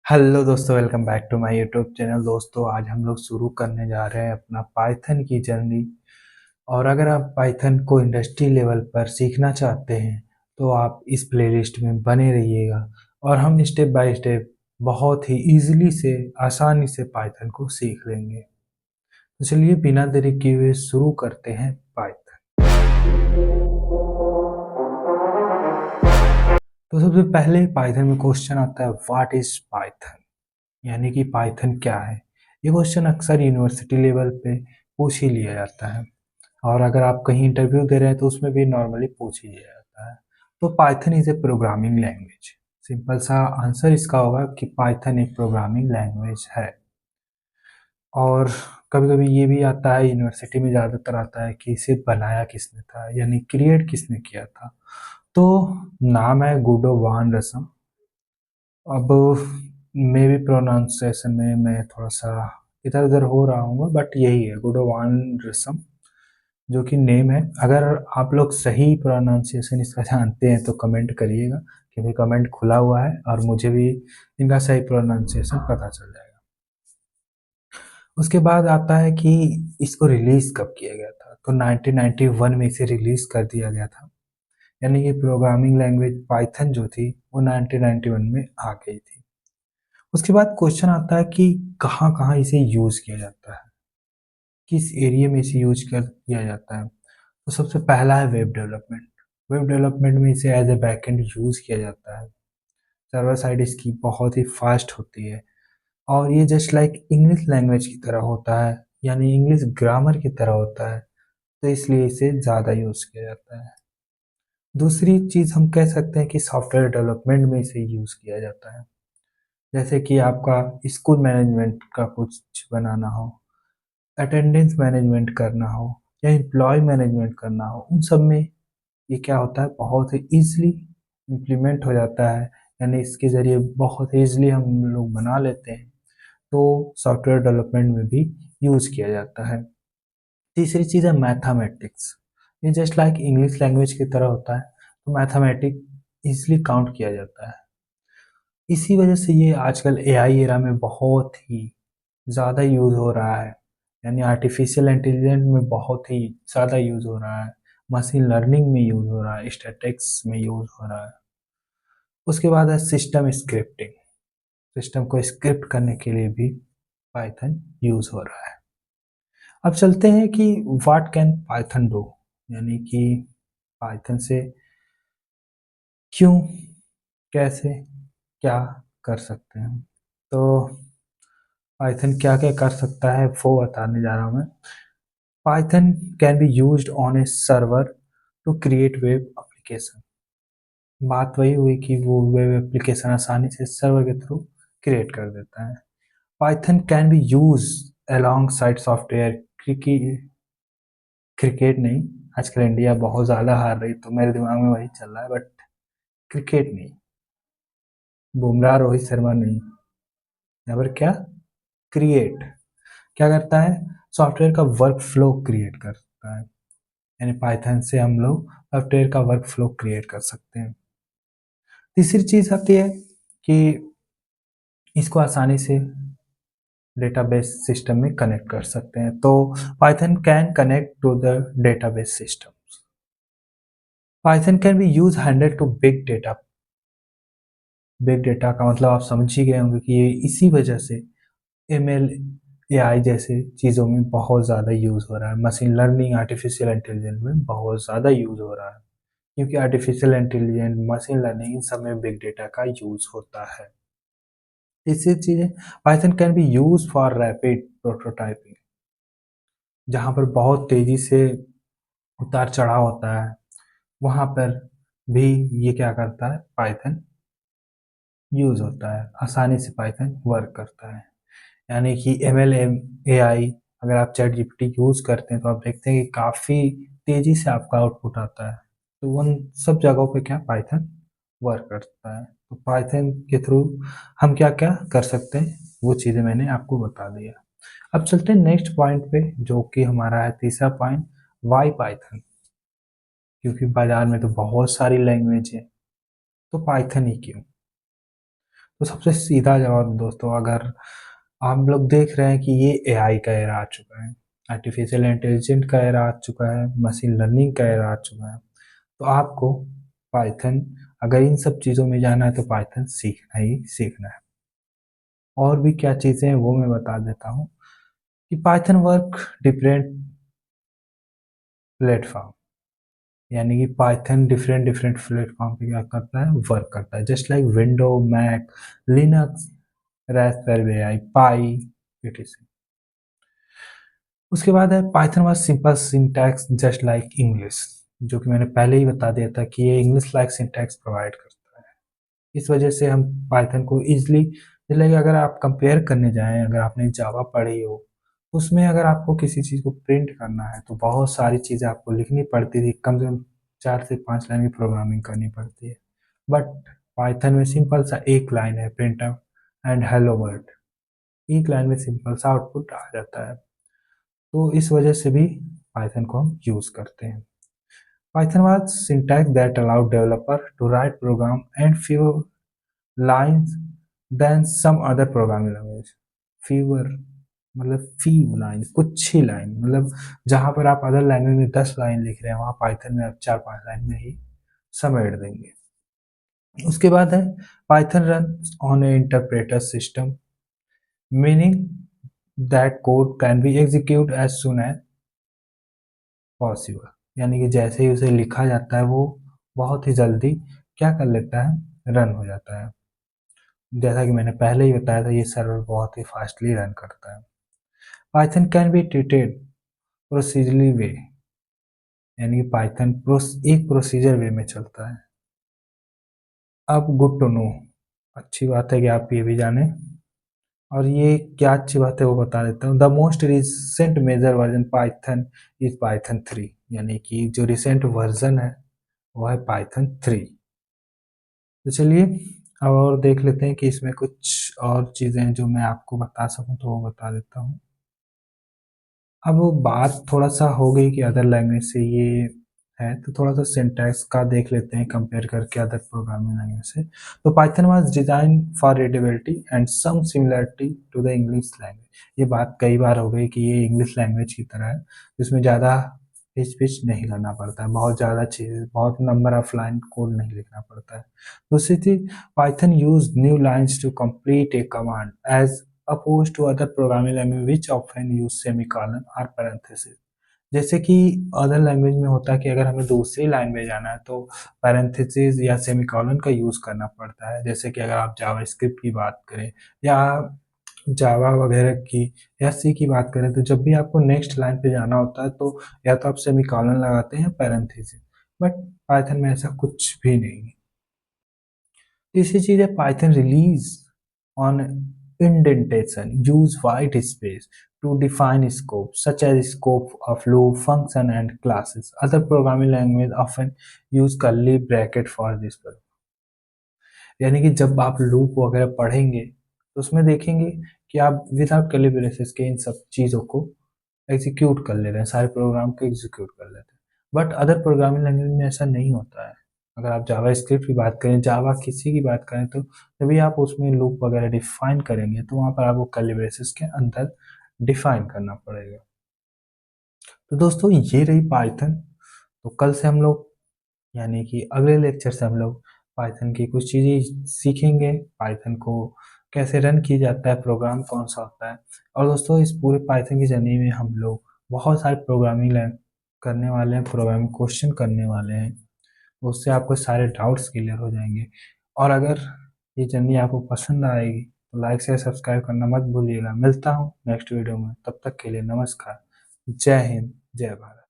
Hello दोस्तों, welcome back to my YouTube channel. दोस्तों, आज हम लोग शुरू करने जा रहे हैं अपना पाइथन की जर्नी। और अगर आप पाइथन को इंडस्ट्री लेवल पर सीखना चाहते हैं तो आप इस प्लेलिस्ट में बने रहिएगा और हम स्टेप बाय स्टेप बहुत ही इजीली से आसानी से पाइथन को सीख लेंगे। तो चलिए बिना देरी किए हुए शुरू करते हैं पाइथन। तो सबसे पहले पाइथन में क्वेश्चन आता है, व्हाट इज पाइथन, यानी कि पाइथन क्या है। ये क्वेश्चन अक्सर यूनिवर्सिटी लेवल पे पूछ ही लिया जाता है और अगर आप कहीं इंटरव्यू दे रहे हैं तो उसमें भी नॉर्मली पूछ ही लिया जाता है। तो Python is a programming language. Simple सा आंसर इसका होगा कि पाइथन एक प्रोग्रामिंग लैंग्वेज है। और कभी कभी ये भी आता है, यूनिवर्सिटी में ज़्यादातर आता है कि इसे बनाया किसने था, यानी क्रिएट किसने किया था। तो नाम है गुडो वान रसम। अब मे भी प्रोनाउंसिएशन में मैं थोड़ा सा इधर उधर हो रहा हूँ, बट यही है गुडोवान रसम जो कि नेम है। अगर आप लोग सही प्रोनाउंसिएशन इसका जानते हैं तो कमेंट करिएगा, क्योंकि कमेंट खुला हुआ है और मुझे भी इनका सही प्रोनाउंसिएशन पता चल जाएगा। उसके बाद आता है कि इसको रिलीज कब किया गया था। तो 1991 में इसे रिलीज कर दिया गया था, यानी कि प्रोग्रामिंग लैंग्वेज पाइथन जो थी वो 1991 में आ गई थी। उसके बाद क्वेश्चन आता है कि कहाँ कहाँ इसे यूज़ किया जाता है, किस एरिया में इसे यूज कर किया जाता है। तो सबसे पहला है वेब डेवलपमेंट। वेब डेवलपमेंट में इसे एज ए बैकएंड यूज़ किया जाता है। सर्वर साइड इसकी बहुत ही फास्ट होती है और ये जस्ट लाइक इंग्लिश लैंग्वेज की तरह होता है, यानी इंग्लिश ग्रामर की तरह होता है, तो इसलिए इसे ज़्यादा यूज़ किया जाता है। दूसरी चीज़ हम कह सकते हैं कि सॉफ्टवेयर डेवलपमेंट में इसे यूज़ किया जाता है। जैसे कि आपका स्कूल मैनेजमेंट का कुछ बनाना हो, अटेंडेंस मैनेजमेंट करना हो या एम्प्लॉय मैनेजमेंट करना हो, उन सब में ये क्या होता है, बहुत ही ईजिली इम्प्लीमेंट हो जाता है, यानी इसके ज़रिए बहुत ईजिली हम लोग बना लेते हैं। तो सॉफ्टवेयर डेवलपमेंट में भी यूज़ किया जाता है। तीसरी चीज़ है मैथमेटिक्स। ये जस्ट लाइक इंग्लिश लैंग्वेज की तरह होता है, तो मैथमेटिक ईजिली काउंट किया जाता है। इसी वजह से ये आजकल एआई एरा में बहुत ही ज़्यादा यूज़ हो रहा है, यानी आर्टिफिशियल इंटेलिजेंस में बहुत ही ज़्यादा यूज़ हो रहा है, मशीन लर्निंग में यूज़ हो रहा है, स्टैटिक्स में यूज़ हो रहा है। उसके बाद है सिस्टम स्क्रिप्टिंग। सिस्टम को स्क्रिप्ट करने के लिए भी पाइथन यूज़ हो रहा है। अब चलते हैं कि व्हाट कैन पाइथन डू, यानी कि पाइथन से क्यों, कैसे, क्या कर सकते हैं। तो पाइथन क्या क्या कर सकता है वो बताने जा रहा हूँ मैं। Python can be used on a server to create web application. बात वही हुई कि वो वेब एप्लीकेशन आसानी से सर्वर के थ्रू क्रिएट कर देता है। Python can be use along side software. Cricket नहीं, आजकल इंडिया बहुत ज़्यादा हार रही तो मेरे दिमाग में वही चल रहा है, बट क्रिकेट नहीं, बुमराह रोहित शर्मा नहीं, यहाँ पर क्या, क्रिएट क्या करता है, सॉफ्टवेयर का वर्क फ्लो क्रिएट करता है। यानी पाइथन से हम लोग सॉफ्टवेयर का वर्क फ्लो क्रिएट कर सकते हैं। तीसरी चीज़ आती है कि इसको आसानी से डेटाबेस सिस्टम में कनेक्ट कर सकते हैं। तो Python can connect to the database systems. Python can be use handle to big data. Big data का मतलब आप समझ ही गए होंगे कि ये इसी वजह से एमएल एआई जैसे चीज़ों में बहुत ज़्यादा यूज़ हो रहा है। मशीन लर्निंग, आर्टिफिशियल इंटेलिजेंस में बहुत ज़्यादा यूज़ हो रहा है, क्योंकि आर्टिफिशियल इंटेलिजेंस, मशीन लर्निंग, इन सब में बिग डेटा का यूज़ होता है। तीसरी चीज़ है, Python can be use for rapid prototyping. जहाँ पर बहुत तेज़ी से उतार चढ़ाव होता है, वहाँ पर भी ये क्या करता है, पाइथन यूज़ होता है। आसानी से पाइथन वर्क करता है। यानी कि एम एल ए आई, अगर आप चैट जीपीटी यूज़ करते हैं तो आप देखते हैं कि काफ़ी तेज़ी से आपका आउटपुट आता है। तो उन सब जगहों पे क्या, पाइथन वर्क करता है। तो पाइथन के थ्रू हम क्या क्या कर सकते हैं वो चीज़ें मैंने आपको बता दिया। अब चलते हैं नेक्स्ट पॉइंट पे, जो कि हमारा है तीसरा पॉइंट, वाई पाइथन। क्योंकि बाजार में तो बहुत सारी लैंग्वेज है, तो पाइथन ही क्यों। तो सबसे सीधा जवाब दोस्तों, अगर आप लोग देख रहे हैं कि ये एआई का एरा आ चुका है, आर्टिफिशियल इंटेलिजेंट का एरा आ चुका है, मशीन लर्निंग का एरा आ चुका है, तो आपको पाइथन, अगर इन सब चीज़ों में जाना है तो पाइथन सीखना ही सीखना है। और भी क्या चीज़ें हैं वो मैं बता देता हूँ कि पाइथन वर्क डिफरेंट प्लेटफॉर्म, यानी कि पाइथन डिफरेंट डिफरेंट प्लेटफॉर्म पे क्या करता है, वर्क करता है, just like window, mac, linux, raspberry pi, pi, etc। उसके बाद है Python was simple syntax just like English, जो कि मैंने पहले ही बता दिया था कि ये इंग्लिश लाइक सिंटैक्स प्रोवाइड करता है। इस वजह से हम पाइथन को ईजिली, जैसे अगर आप कंपेयर करने जाएं, अगर आपने जावा पढ़ी हो, उसमें अगर आपको किसी चीज़ को प्रिंट करना है तो बहुत सारी चीज़ें आपको लिखनी पड़ती थी, कम से कम 4 से 5 लाइन की प्रोग्रामिंग करनी पड़ती है। बट पाइथन में सिंपल सा एक लाइन है, प्रिंट एंड हेलो वर्ल्ड, एक लाइन में सिंपल सा आउटपुट आ जाता है। तो इस वजह से भी पाइथन को हम यूज़ करते हैं। Python was syntax that allowed developer to write program and fewer lines than some other programming language। fewer मतलब few लाइन, कुछ ही लाइन, मतलब जहाँ पर आप अदर लैंग्वेज में 10 लाइन लिख रहे हैं वहाँ पाइथन में आप 4-5 लाइन में ही समेट देंगे। उसके बाद है Python run on a interpreter system, meaning that code can be execute as soon as possible, यानी कि जैसे ही उसे लिखा जाता है वो बहुत ही जल्दी क्या कर लेता है, रन हो जाता है। जैसा कि मैंने पहले ही बताया था, ये सर्वर बहुत ही फास्टली रन करता है। Python can be treated procedurally way, यानी कि पाइथन एक प्रोसीजर वे में चलता है। अब गुड टू नो, अच्छी बात है कि आप ये भी जाने, और ये क्या अच्छी बात है वो बता देता हूँ। The most recent major version Python is Python 3, यानी कि जो रिसेंट वर्जन है वो है पाइथन 3। तो चलिए अब और देख लेते हैं कि इसमें कुछ और चीज़ें हैं जो मैं आपको बता सकूं तो वो बता देता हूँ। अब वो बात थोड़ा सा हो गई कि अदर लैंग्वेज से ये है, तो थोड़ा सा सिंटैक्स का देख लेते हैं कंपेयर करके अदर प्रोग्रामिंग लैंग्वेज से। तो Python was design for readability and some similarity to the English language. ये बात कई बार हो गई कि ये इंग्लिश लैंग्वेज की तरह है, जिसमें ज़्यादा हिच पिच नहीं करना पड़ता है, बहुत ज़्यादा चीज़, बहुत नंबर ऑफ लाइन कोड नहीं लिखना पड़ता है। दूसरी चीज, Python use new lines to complete a command as opposed to other programming language which often use semicolon or parenthesis। जैसे कि अदर लैंग्वेज में होता है कि अगर हमें दूसरी लाइन में जाना है तो पैरेंथेसिस या सेमीकोलन का यूज़ करना पड़ता है। जैसे कि अगर आप जावा स्क्रिप्ट की बात करें या जावा वगैरह की या सी की बात करें, तो जब भी आपको नेक्स्ट लाइन पे जाना होता है तो या तो आप सेमीकोलन लगाते हैं या पैरेंथेसिस, बट पाइथन में ऐसा कुछ भी नहीं है। तीसरी चीज़ है Python release on indentation, use white space to define scope such as scope of loop function and classes। Other programming language often use curly bracket for this purpose। यानी कि जब आप लूप वगैरह पढ़ेंगे तो उसमें देखेंगे कि आप विदाउट कर्ली ब्रेसेस के इन सब चीज़ों को एग्जीक्यूट कर ले रहे हैं, सारे प्रोग्राम को एग्जीक्यूट कर लेते हैं। बट अदर प्रोग्रामिंग लैंग्वेज में ऐसा नहीं होता है। अगर आप जावा स्क्रिप्ट की बात करें, जावा किसी की बात करें, तो जब आप उसमें लूप वगैरह डिफाइन करेंगे तो वहाँ पर आपको कर्ली ब्रेसेस के अंदर डिफाइन करना पड़ेगा। तो दोस्तों ये रही पाइथन। तो कल से हम लोग, यानी कि अगले लेक्चर से हम लोग पाइथन की कुछ चीज़ें सीखेंगे, पाइथन को कैसे रन किया जाता है, प्रोग्राम कौन सा होता है। और दोस्तों इस पूरे पाइथन की जर्नी में हम लोग बहुत सारे प्रोग्रामिंग करने वाले हैं, प्रोग्रामिंग क्वेश्चन करने वाले हैं, उससे आपको सारे डाउट्स क्लियर हो जाएंगे। और अगर ये जर्नी आपको पसंद आएगी तो लाइक शेयर सब्सक्राइब करना मत भूलिएगा। मिलता हूँ नेक्स्ट वीडियो में, तब तक के लिए नमस्कार, जय हिंद, जय भारत।